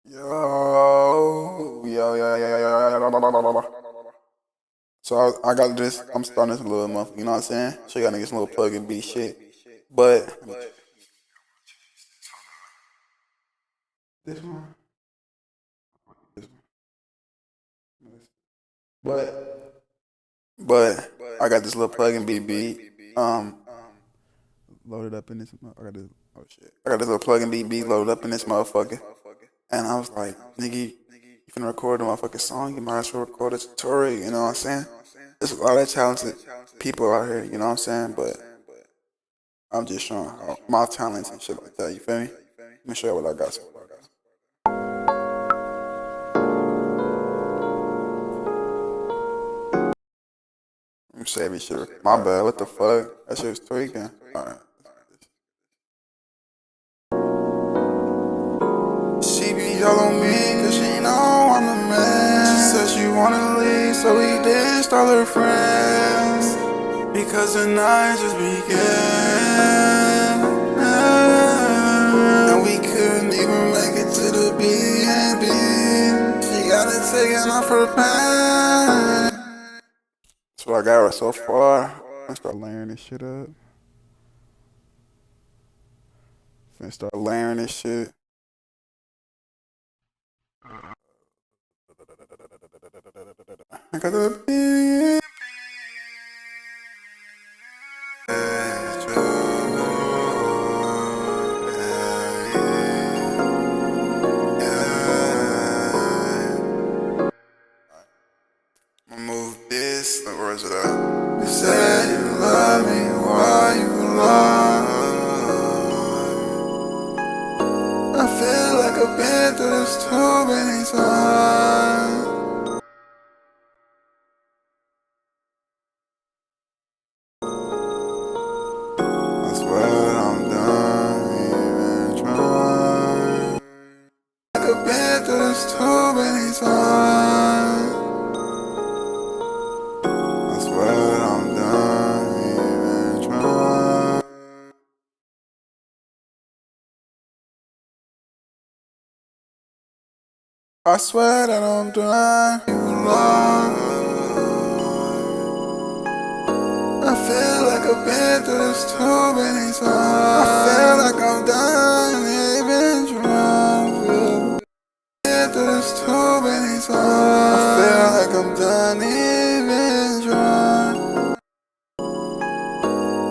Yo. So I got this. I'm starting this little month. You know what I'm saying? So you got niggas little Pluggnb shit. But this one, this one. But I got this little Pluggnb beat. Loaded up in this. I got this. Oh shit. I got this little Pluggnb beat loaded up in this motherfucker. And I was like, nigga, you can record a motherfucking song. You might as well record a tutorial. You know what I'm saying? There's a lot of talented people out here. You know what I'm saying? But I'm just showing how my talents and shit like that. You feel me? Let me show you what I got. Let me save this shit. My bad. What the fuck? That shit was tweaking. Alright. She be all on me cause she know I'm the man. She said she wanna leave, so we ditched all her friends. Because the night just began. And we couldn't even make it to the B&B. She got it taken off her pants. That's what I got so far. I'm gonna start layering this shit up. Finna start layering this shit. I got the beat. Move this. Where is it at? You said you love me, why you love? I feel like I've been through this too many times. I swear I'm done even trying. Like I've been through this too many times. I swear I'm done even trying. I swear that I'm done too long. I feel like I've been through this too many times. I feel like I'm done even trying. Been through this too many times. I feel like I'm done even trying.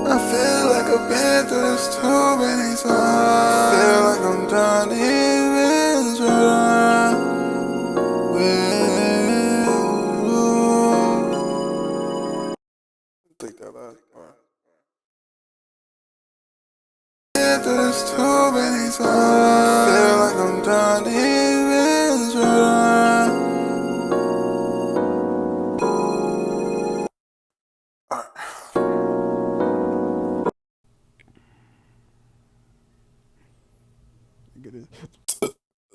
I feel like I've been through this too many times. I feel like I'm done even trying. Take that last part. Been through this too many times. I feel like I'm done even trying.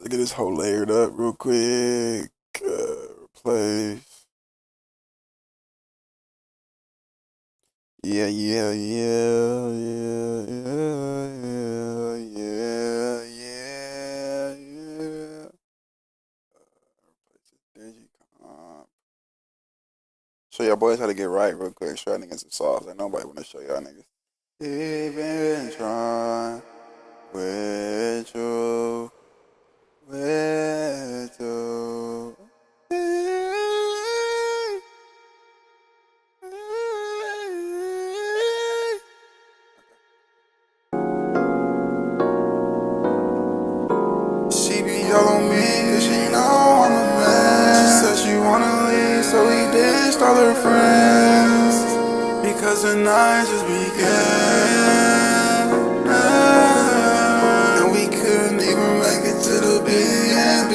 Get this whole layered up real quick. Replace. Yeah. Show y'all boys how to get right real quick. Show y'all niggas some sauce. Like nobody wanna show y'all niggas. Even trying with you. She be all on me cause she know I'm a man. She said she wanna leave, so we ditched all her friends. Because the night just began. And we couldn't even make it to the B&B.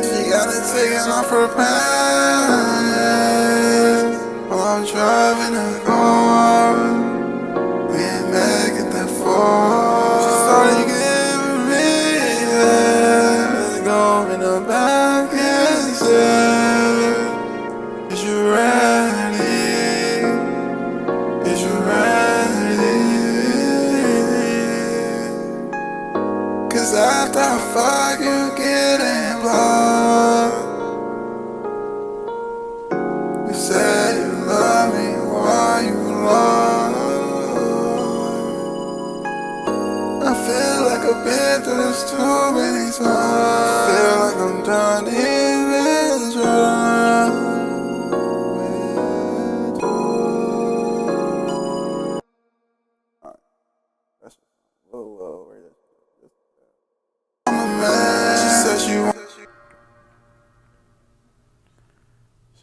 She got it taken off her pants. While I'm driving her car, we ain't make it that far. She started giving me that. Let's go in the back and say, is you ready? Is you ready? Cause after I fuck you get it.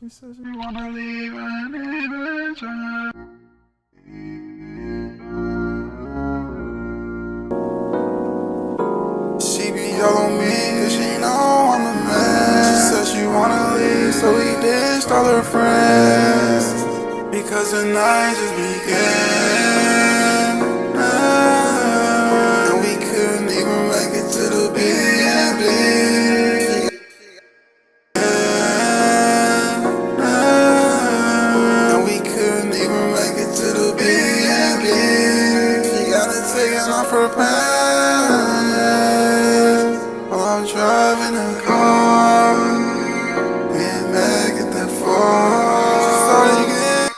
She said she wanna leave and even try. She be all on me cause she know I'm a man. She said she wanna leave, so we ditched all her friends because the night just began. And we couldn't even make it to the B&B. And we couldn't even make it to the B&B. She got it taken off her pants while I'm driving a car. We ain't make it that far. She started getting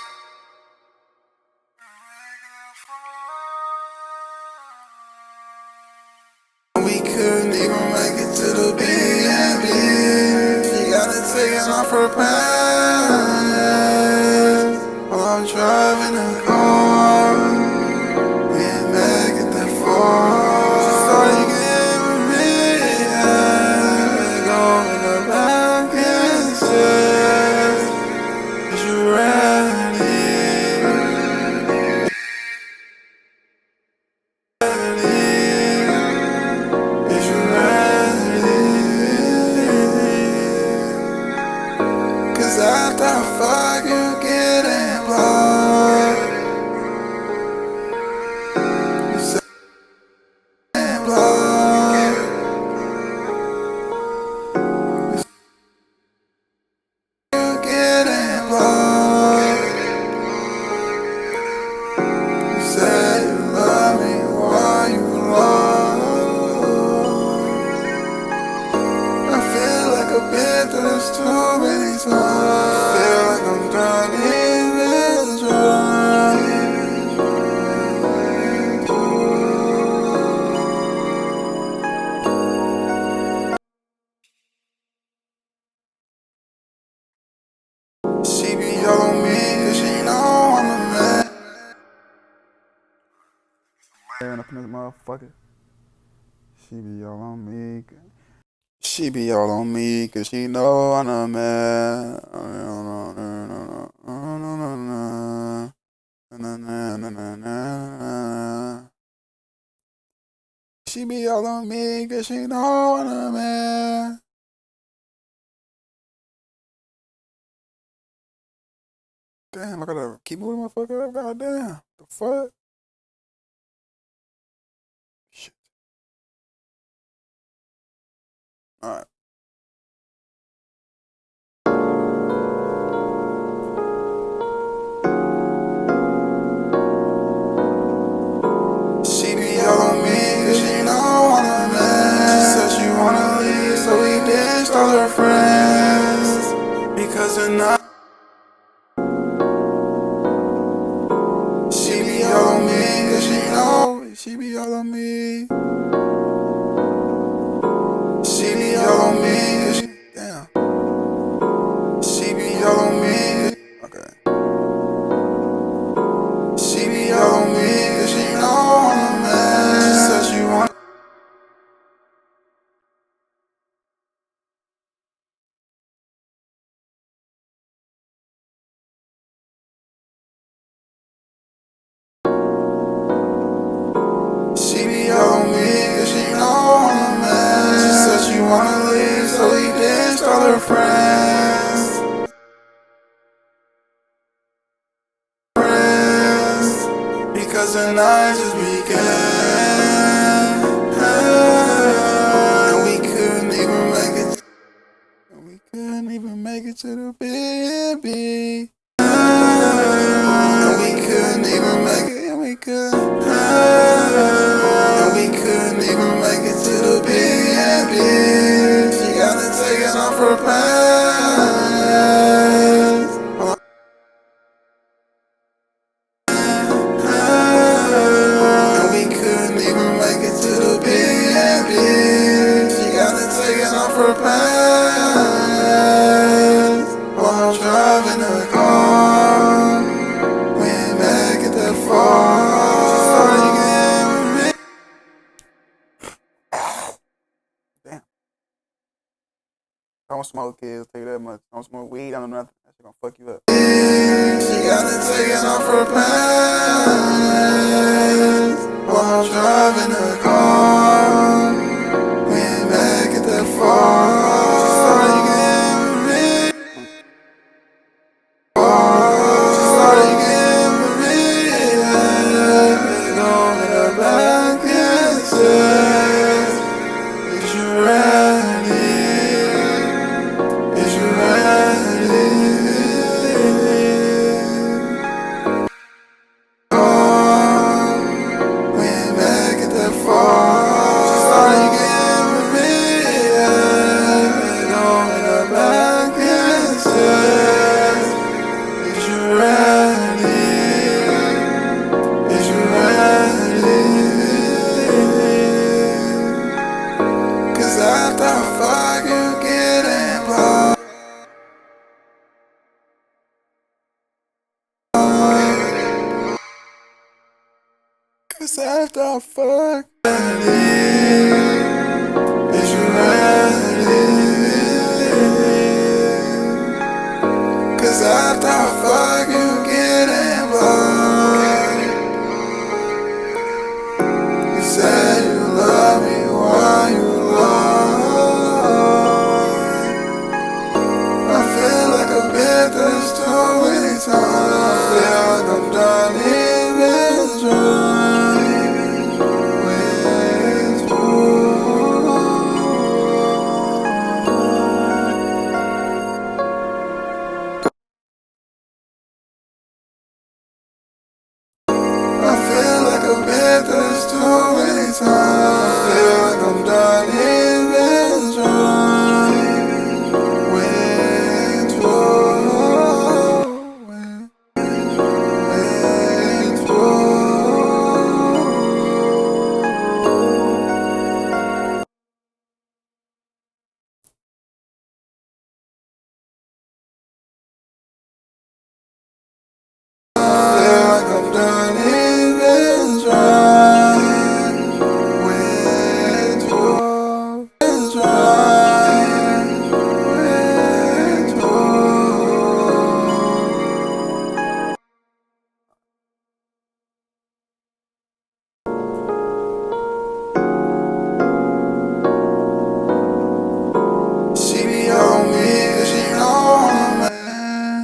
we couldn't even make it to the B&B. She got it taken off her pants while I'm driving a car. We ain't make it that far. She started giving me go in the back and says, is you ready? Is you ready? Cause after I fuck you getting blocked. You say blocked. You getting blocked. You say you love me while you alone. I feel like I've been through this too many times. I feel like I'm drowning in this ride. She be all on me cause she know I'm a man. Up in this motherfucker. She be all on me. She be all on me cause she know I'm a man. She be all on me cause she know I'm a man. Damn, I gotta keep moving my fucker up. Goddamn. The fuck? Shit. Alright. She be all on me cause she know I'm a man. She said she wanna leave, so we ditched all her friends because the night. She be all on me cause she know. She be all on me. She be all on me cause she. Damn. She be all on me. Okay. She be all on me cause she know I'm a man. She said she want. She be all on me cause she know I'm a man. She said she wanna leave, so we ditched all her friends. Because the night just began. And we couldn't even make it. And we couldn't even make it to the B&B. And we couldn't even make it. And we couldn't. And we couldn't even make it to the B&B. She got it taken off her pants. And we couldn't even make it to the B&B. She got it taken off her pants while I'm driving a car. We ain't make it that far. She started giving me. Damn. I don't smoke kids, tell you that much. I don't smoke weed, I don't know nothing. shit gonna fuck you up. She got it taken off her pants while driving her car. We ain't make it that far. She started giving me. She started giving me. Going up back and says, is you ready? Is you ready? We ain't make it that far. She started giving me going up back and says, is you ready? Is you ready? 'Cause after I fuck you get implied. Cause after I fuck, is you ready? Cause after I fuck you getting blind. You said you love me while you lie. I feel like a bit there's too many times. I feel like I'm done even trying with you. I feel like a bit there's too many times. I feel like I'm done even trying with you. I feel like I'm done even trying with you. Trying with you. She be on me 'cause she know I'm a man.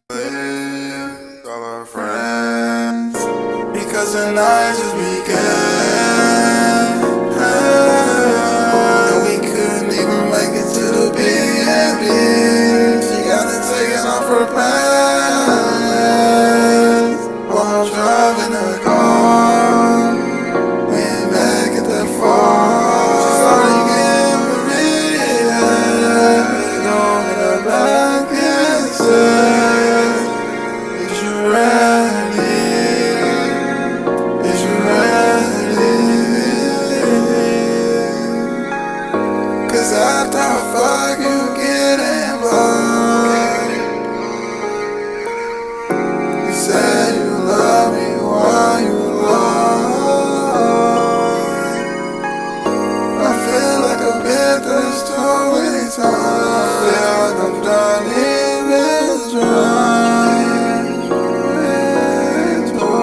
With all our friends, because the night just began. And we couldn't even make it to the Bandlab Yeat. She got it taken off her pants while driving her car. We ain't make it that far. She started giving me going up back and says, is you ready? Is you ready? 'Cause after I fuck you getting blind. You said you love me while you lie. I feel like a bit there's too many times. I feel like I'm done even trying with you.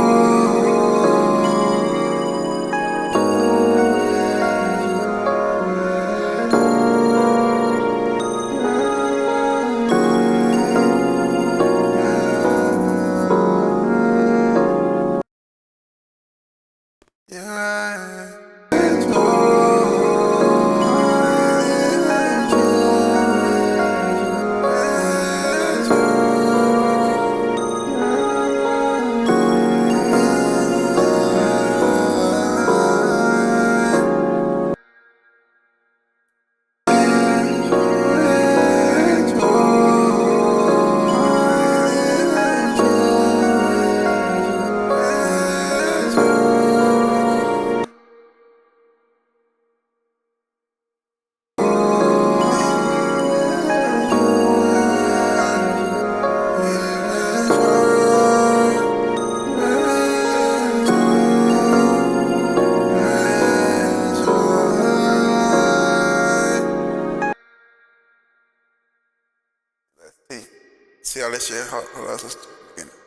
See how this shit, hold on, I'm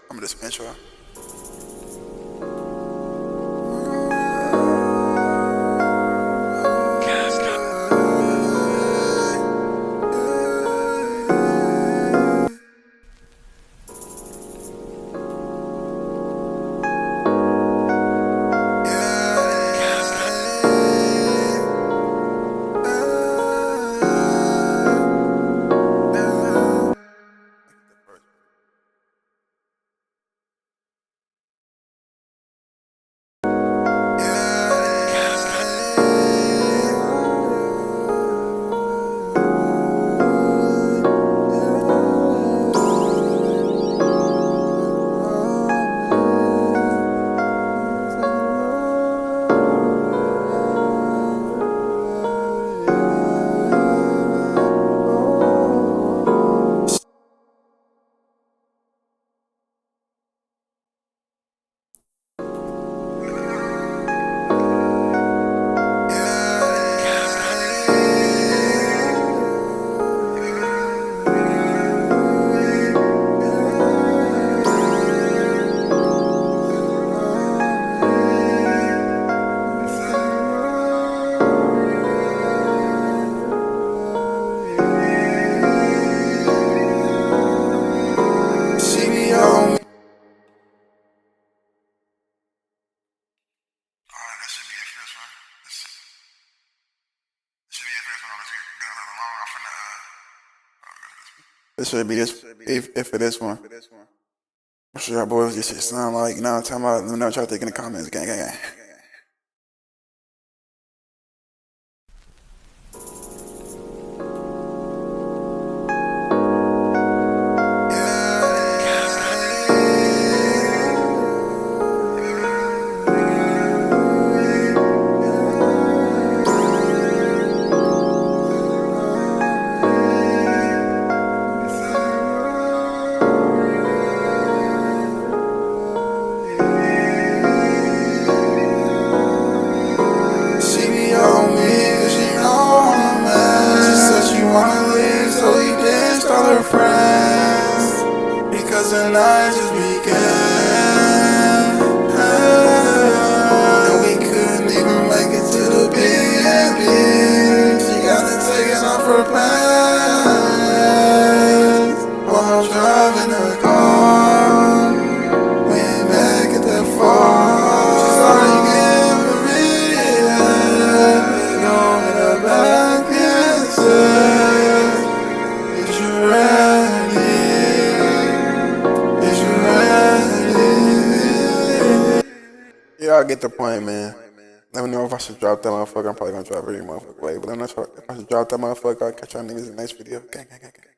gonna just intro. This should be this, if for this one. I'm sure y'all boys this shit sound like, you know what I'm talking about? Let me know what y'all think in the comments. Gang, gang, gang. Friends, because the night just began, and we couldn't even make it to the Bandlab. She got it taken off her pants while I'm driving the car. We ain't make it that far. She started giving me that, going in the back and said, "Is you ready? Is you ready?" Yeah, I get the point, man. Let me know if I should drop that motherfucker. I'm probably gonna drop it any motherfucker way, but let me know if I should drop that motherfucker. I'll catch y'all niggas in the next video. Gang, gang, gang, gang.